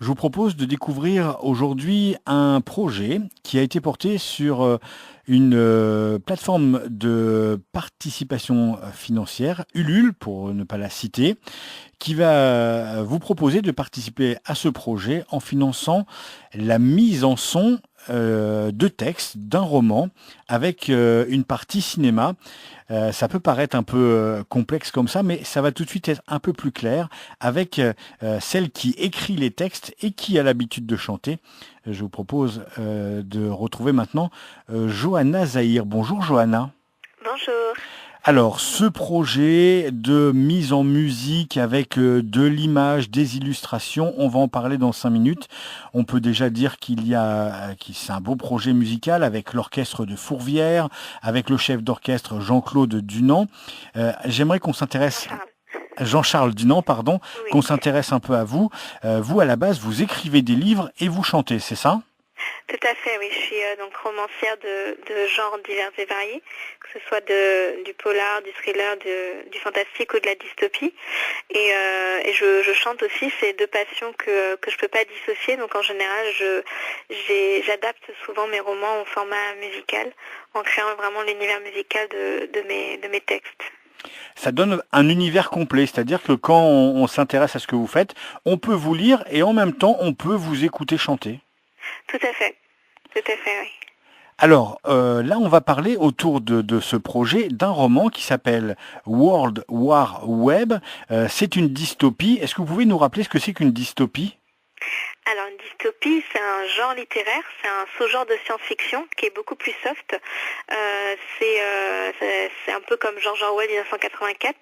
Je vous propose de découvrir aujourd'hui un projet qui a été porté sur une plateforme de participation financière, Ulule pour ne pas la citer, qui va vous proposer de participer à ce projet en finançant la mise en son de texte d'un roman avec une partie cinéma. Ça peut paraître un peu complexe comme ça, mais ça va tout de suite être un peu plus clair avec celle qui écrit les textes et qui a l'habitude de chanter. Je vous propose de retrouver maintenant Johanna Zahir. Bonjour Johanna. Bonjour. Alors, ce projet de mise en musique avec de l'image, des illustrations, on va en parler dans 5 minutes. On peut déjà dire que c'est un beau projet musical avec l'orchestre de Fourvière, avec le chef d'orchestre Jean-Claude Dunant. J'aimerais qu'on s'intéresse Jean-Charles. Jean-Charles Dunant, pardon, Oui, qu'on s'intéresse un peu à vous. Vous, à la base, vous écrivez des livres et vous chantez, c'est ça? tout à fait, oui. Je suis donc romancière de genres divers et variés, que ce soit du polar, du thriller, du fantastique ou de la dystopie. Et je chante aussi, c'est deux passions que je peux pas dissocier. Donc en général, j'adapte souvent mes romans au format musical, en créant vraiment l'univers musical de mes textes. Ça donne un univers complet, c'est-à-dire que quand on s'intéresse à ce que vous faites, on peut vous lire et en même temps, on peut vous écouter chanter. Tout à fait, tout à fait, oui. Alors là, on va parler autour de ce projet d'un roman qui s'appelle World War Web. C'est une dystopie. Est-ce que vous pouvez nous rappeler ce que c'est qu'une dystopie? Alors une dystopie, c'est un genre littéraire, c'est un sous-genre de science-fiction qui est beaucoup plus soft. C'est un peu comme George Orwell 1984.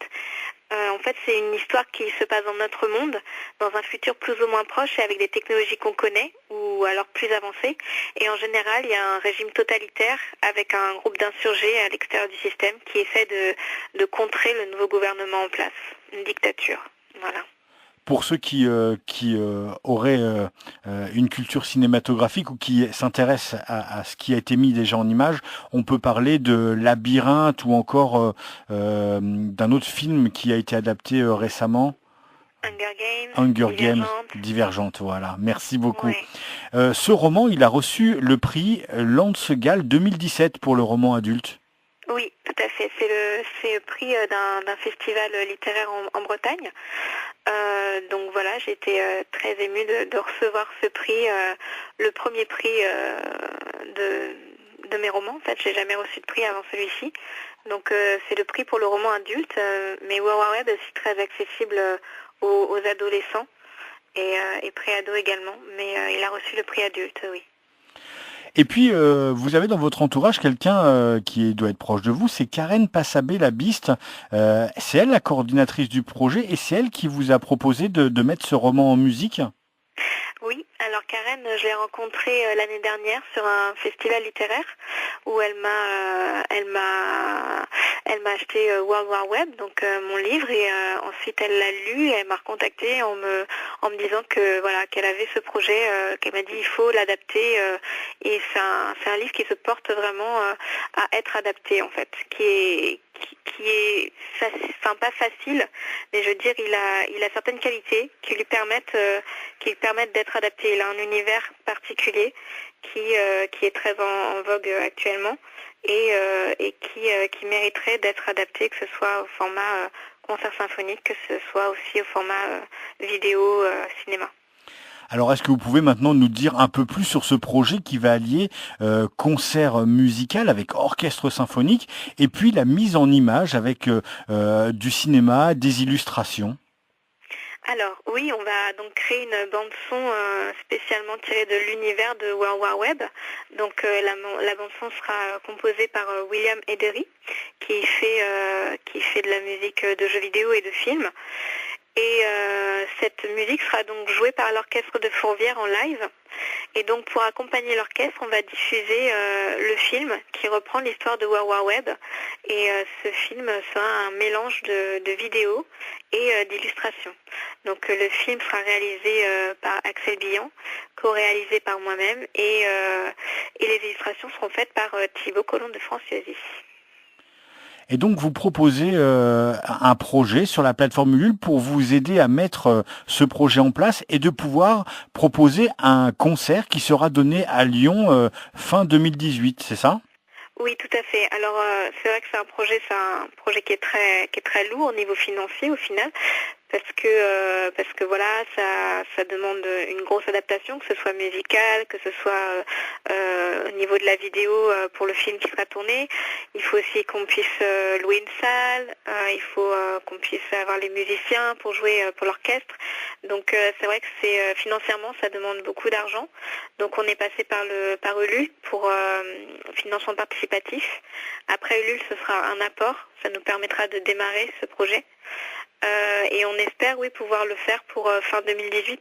En fait, c'est une histoire qui se passe dans notre monde, dans un futur plus ou moins proche et avec des technologies qu'on connaît ou alors plus avancées. Et en général, il y a un régime totalitaire avec un groupe d'insurgés à l'extérieur du système qui essaie de contrer le nouveau gouvernement en place, une dictature. Voilà. Pour ceux qui auraient une culture cinématographique ou qui s'intéressent à ce qui a été mis déjà en image, on peut parler de Labyrinthe ou encore d'un autre film qui a été adapté récemment, Hunger Games, Hunger Games, Divergente. Divergente. Voilà, merci beaucoup. Ouais. Ce roman, il a reçu le prix Lancegal 2017 pour le roman adulte. Oui, tout à fait. C'est le prix d'un festival littéraire en Bretagne. Donc voilà, j'étais très émue de recevoir ce prix, le premier prix de mes romans. En fait, j'ai jamais reçu de prix avant celui-ci. Donc c'est le prix pour le roman adulte, mais World War Web est aussi très accessible aux adolescents et pré-ados également. Mais il a reçu le prix adulte, oui. Et puis, vous avez dans votre entourage quelqu'un qui doit être proche de vous, c'est Karen Passabé-Labiste. C'est elle la coordinatrice du projet et c'est elle qui vous a proposé de mettre ce roman en musique. Oui, alors Karen, je l'ai rencontrée l'année dernière sur un festival littéraire où elle m'a acheté World War Web, donc mon livre, et ensuite elle l'a lu et elle m'a recontacté en me disant que voilà qu'elle avait ce projet, qu'elle m'a dit il faut l'adapter et c'est un livre qui se porte vraiment à être adapté en fait, qui est enfin pas facile, mais je veux dire il a certaines qualités qui lui permettent d'être adapté. Il a un univers particulier qui est très en vogue actuellement et qui mériterait d'être adapté, que ce soit au format concert symphonique, que ce soit aussi au format vidéo cinéma. Alors, est-ce que vous pouvez maintenant nous dire un peu plus sur ce projet qui va allier concert musical avec orchestre symphonique et puis la mise en image avec du cinéma, des illustrations? Alors oui, on va donc créer une bande son spécialement tirée de l'univers de World War Web. Donc la bande son sera composée par William Edery qui fait de la musique de jeux vidéo et de films. Et cette musique sera donc jouée par l'orchestre de Fourvière en live. Et donc pour accompagner l'orchestre, on va diffuser le film qui reprend l'histoire de World War Web. Et ce film sera un mélange de vidéos et d'illustrations. Donc le film sera réalisé par Axel Billan, co-réalisé par moi-même et les illustrations seront faites par Thibaut Colomb de Franciosi. Et donc vous proposez un projet sur la plateforme Ulule pour vous aider à mettre ce projet en place et de pouvoir proposer un concert qui sera donné à Lyon fin 2018, c'est ça? Oui, tout à fait. Alors, c'est vrai que c'est un projet qui est très lourd au niveau financier au final, parce que voilà, ça demande une grosse adaptation, que ce soit musicale, que ce soit au niveau de la vidéo pour le film qui sera tourné. Il faut aussi qu'on puisse louer une salle, il faut qu'on puisse avoir les musiciens pour jouer pour l'orchestre. Donc c'est vrai que c'est financièrement ça demande beaucoup d'argent. Donc on est passé par Ulule pour financement participatif. Après Ulule, ce sera un apport, ça nous permettra de démarrer ce projet. Et on espère oui pouvoir le faire pour fin 2018,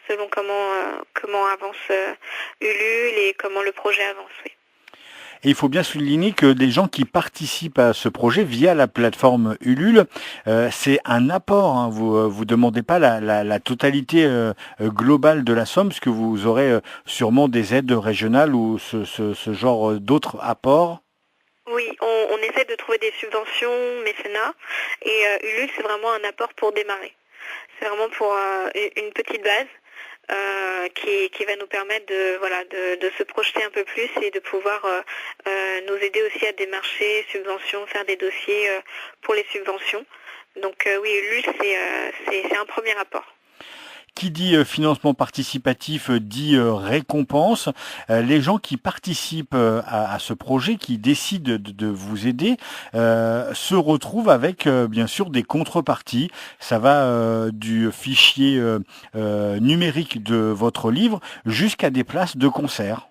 selon comment avance Ulule et comment le projet avance. Oui. Et il faut bien souligner que des gens qui participent à ce projet via la plateforme Ulule, c'est un apport, hein. Vous demandez pas la totalité globale de la somme, parce que vous aurez sûrement des aides régionales ou ce genre d'autres apports. Oui, on essaie de trouver des subventions, mécénat, et Ulule, c'est vraiment un apport pour démarrer. C'est vraiment pour une petite base qui va nous permettre de se projeter un peu plus et de pouvoir nous aider aussi à démarcher subventions, faire des dossiers pour les subventions. Donc oui, Ulule, c'est un premier apport. Qui dit financement participatif dit récompense. Les gens qui participent à ce projet, qui décident de vous aider, se retrouvent avec bien sûr des contreparties. Ça va du fichier numérique de votre livre jusqu'à des places de concert.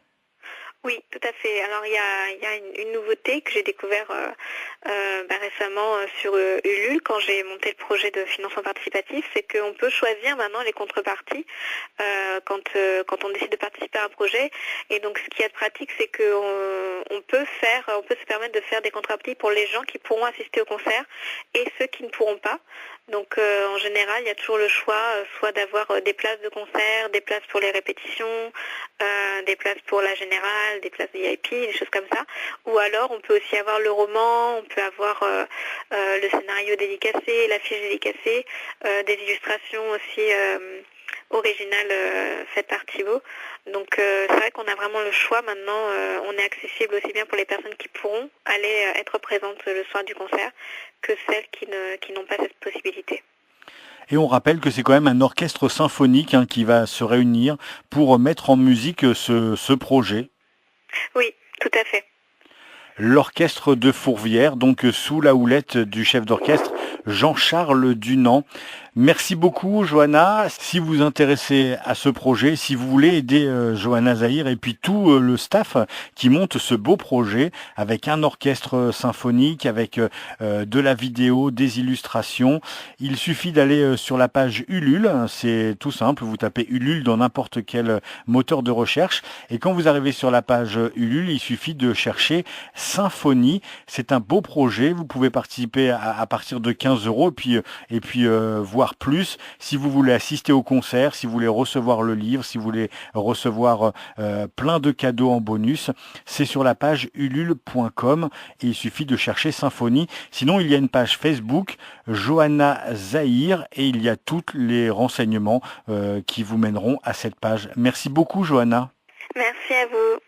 Oui, tout à fait. Alors il y a une nouveauté que j'ai découvert récemment sur Ulule quand j'ai monté le projet de financement participatif, c'est qu'on peut choisir maintenant les contreparties quand on décide de participer à un projet. Et donc ce qui est pratique, c'est qu'on peut se permettre de faire des contreparties pour les gens qui pourront assister au concert et ceux qui ne pourront pas. Donc en général, il y a toujours le choix, soit d'avoir des places de concert, des places pour les répétitions, des places pour la générale, des places VIP, des choses comme ça. Ou alors on peut aussi avoir le roman, on peut avoir le scénario dédicacé, l'affiche dédicacée, des illustrations aussi originales faites par Thibaut. Donc c'est vrai qu'on a vraiment le choix maintenant, on est accessible aussi bien pour les personnes qui pourront aller être présentes le soir du concert que celles qui n'ont pas cette possibilité. Et on rappelle que c'est quand même un orchestre symphonique qui va se réunir pour mettre en musique ce projet. Oui, tout à fait. L'orchestre de Fourvière, donc sous la houlette du chef d'orchestre Jean-Charles Dunant. Merci beaucoup Johanna. Si vous vous intéressez à ce projet, si vous voulez aider Johanna Zahir et puis tout le staff qui monte ce beau projet avec un orchestre symphonique, avec de la vidéo, des illustrations, il suffit d'aller sur la page Ulule. C'est tout simple, vous tapez Ulule dans n'importe quel moteur de recherche et quand vous arrivez sur la page Ulule, il suffit de chercher Symphonie. C'est un beau projet, vous pouvez participer à partir de 15 € et puis voir plus. Si vous voulez assister au concert, si vous voulez recevoir le livre, si vous voulez recevoir plein de cadeaux en bonus, c'est sur la page ulule.com et il suffit de chercher Symphonie. Sinon, il y a une page Facebook, Johanna Zahir, et il y a tous les renseignements qui vous mèneront à cette page. Merci beaucoup, Johanna. Merci à vous.